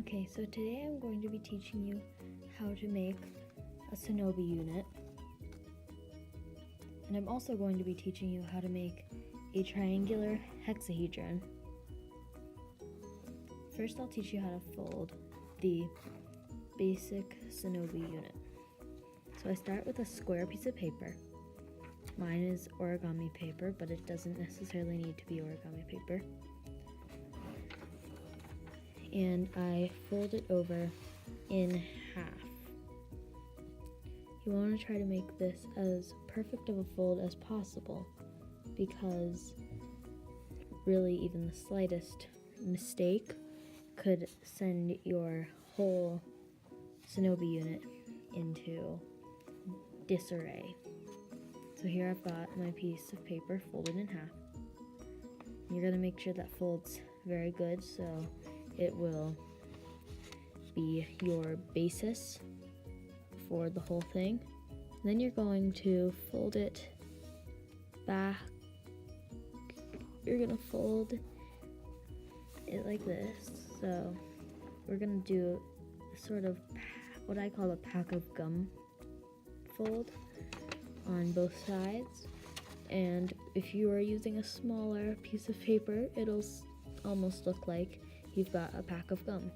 Okay, so today I'm going to be teaching you how to make a sonobe unit. And I'm also going to be teaching you how to make a triangular hexahedron. First, I'll teach you how to fold the basic sonobe unit. So I start with a square piece of paper. Mine is origami paper, but it doesn't necessarily need to be origami paper. And I fold it over in half. You want to try to make this as perfect of a fold as possible, because really even the slightest mistake could send your whole sonobe unit into disarray. So here I've got my piece of paper folded in half. You're going to make sure that folds very good so it will be your basis for the whole thing. Then you're going to fold it back. You're going to fold it like this. So we're going to do sort of what I call a pack of gum fold on both sides. And if you are using a smaller piece of paper, it'll almost look like you've got a pack of gum.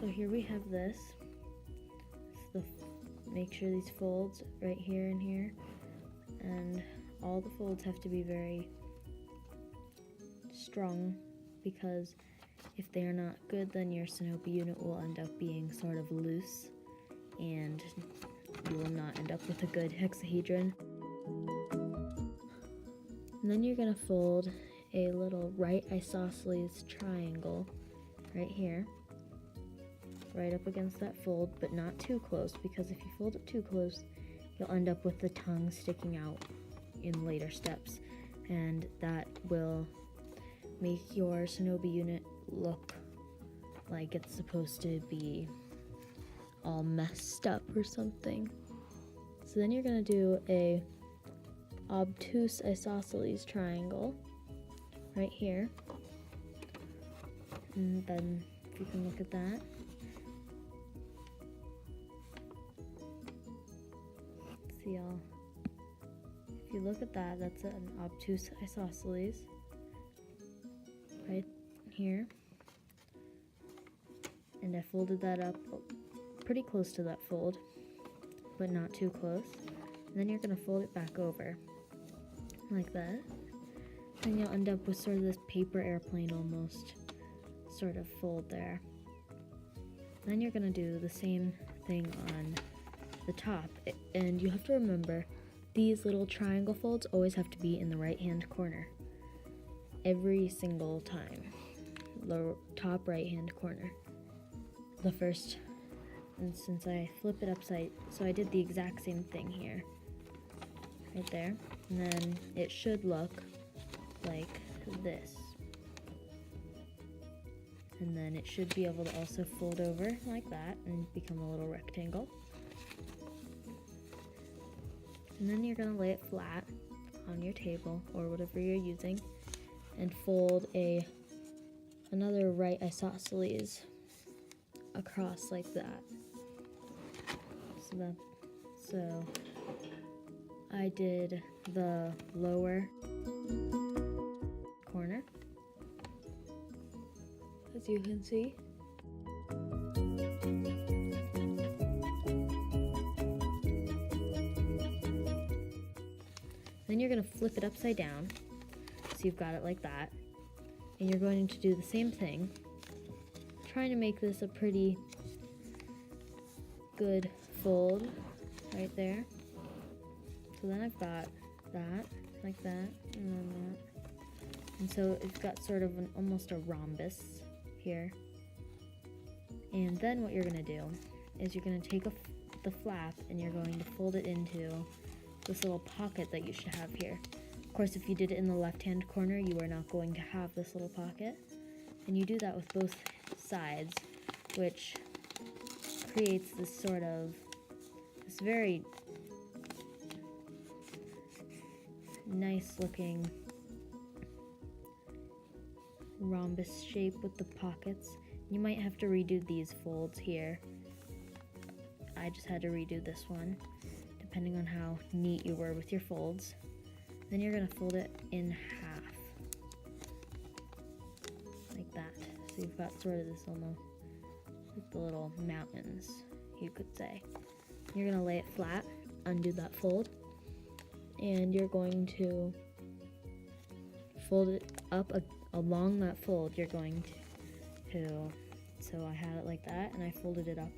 So here we have this. Make sure these folds right here and here, and all the folds have to be very strong, because if they are not good, then your sonobe unit will end up being sort of loose and you will not end up with a good hexahedron. And then you're going to fold a little right isosceles triangle right here, right up against that fold, but not too close, because if you fold it too close, you'll end up with the tongue sticking out in later steps, and that will make your sonobe unit look like it's supposed to be all messed up or something. So then you're going to do a obtuse isosceles triangle right here, and then if you can look at that, see all, if you look at that, that's an obtuse isosceles right here, and I folded that up pretty close to that fold, but not too close. And then you're going to fold it back over like that. Then you'll end up with sort of this paper airplane almost sort of fold there. Then you're going to do the same thing on the top, and you have to remember these little triangle folds always have to be in the right hand corner every single time. The top right hand corner. The first, and since I flip it upside, so I did the exact same thing here, right there, and then it should look like this. And then it should be able to also fold over like that and become a little rectangle. And then you're going to lay it flat on your table or whatever you're using and fold another right isosceles across like that. So I did the lower corner, as you can see. Then you're going to flip it upside down, so you've got it like that, and you're going to do the same thing, trying to make this a pretty good fold right there. So then I've got that, like that, and then that. And so it's got sort of almost a rhombus here. And then what you're going to do is you're going to take the flap and you're going to fold it into this little pocket that you should have here. Of course, if you did it in the left-hand corner, you are not going to have this little pocket. And you do that with both sides, which creates this very nice looking rhombus shape with the pockets. You might have to redo these folds here. I just had to redo this one, depending on how neat you were with your folds. Then you're gonna fold it in half, like that. So you've got sort of this almost like the little mountains, you could say. You're gonna lay it flat, undo that fold, and you're going to fold it up along that fold. You're going to, so I had it like that, and I folded it up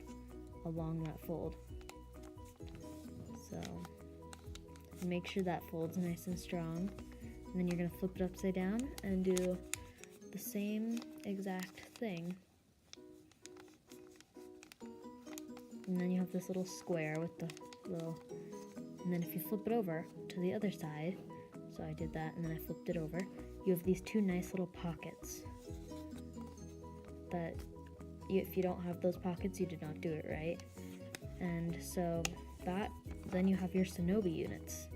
along that fold. So make sure that fold's nice and strong, and then you're gonna flip it upside down and do the same exact thing. And then you have this little square with the little, and then if you flip it over to the other side, so I did that and then I flipped it over, you have these two nice little pockets that if you don't have those pockets, you did not do it right. And so that, then you have your sonobe units.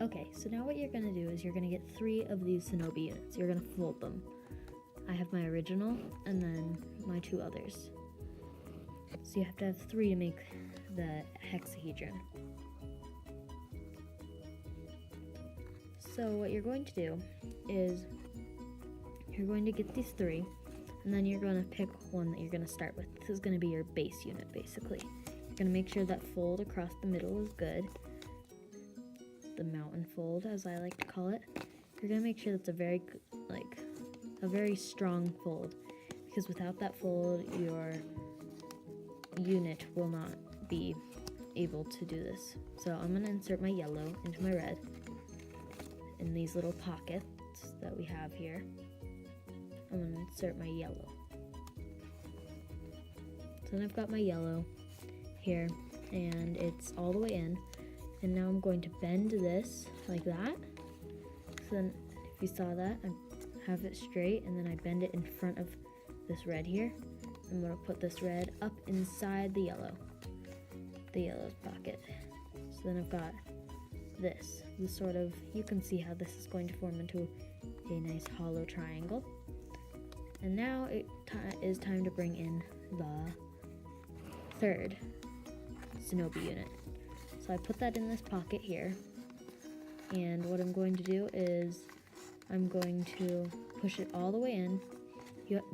Okay, so now what you're gonna do is you're gonna get 3 of these sonobe units. You're gonna fold them. I have my original and then my 2 others. So you have to have 3 to make the hexahedron. So what you're going to do is you're going to get these 3, and then you're going to pick one that you're going to start with. This is going to be your base unit, basically. You're going to make sure that fold across the middle is good. The mountain fold, as I like to call it. You're going to make sure that's a very strong fold, because without that fold, your unit will not be able to do this. So I'm going to insert my yellow into my red in these little pockets that we have here. I'm going to insert my yellow. So then I've got my yellow here, and it's all the way in. And now I'm going to bend this like that. So then, if you saw that, I have it straight, and then I bend it in front of this red here. I'm going to put this red up inside the yellow's pocket. So then I've got this sort of, you can see how this is going to form into a nice hollow triangle. And now it is time to bring in the 3rd sonobe unit. So I put that in this pocket here, and what I'm going to do is I'm going to push it all the way in.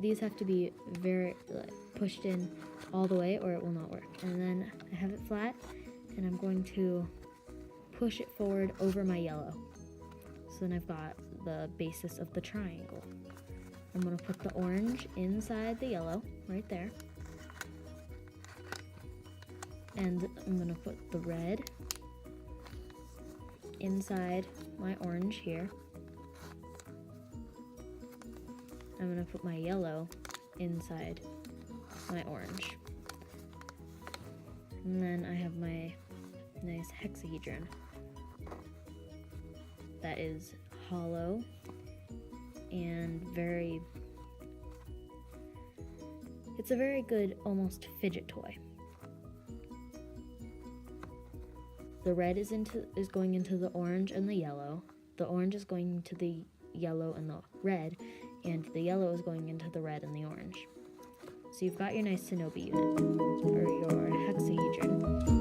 These have to be very pushed in all the way or it will not work. And then I have it flat, and I'm going to push it forward over my yellow. So then I've got the basis of the triangle. I'm going to put the orange inside the yellow right there. And I'm going to put the red inside my orange here. I'm going to put my yellow inside my orange. And then I have my nice hexahedron that is hollow and it's a very good almost fidget toy. The red is going into the orange and the yellow. The orange is going into the yellow and the red, and the yellow is going into the red and the orange. So you've got your nice sonobe unit, or your hexahedron.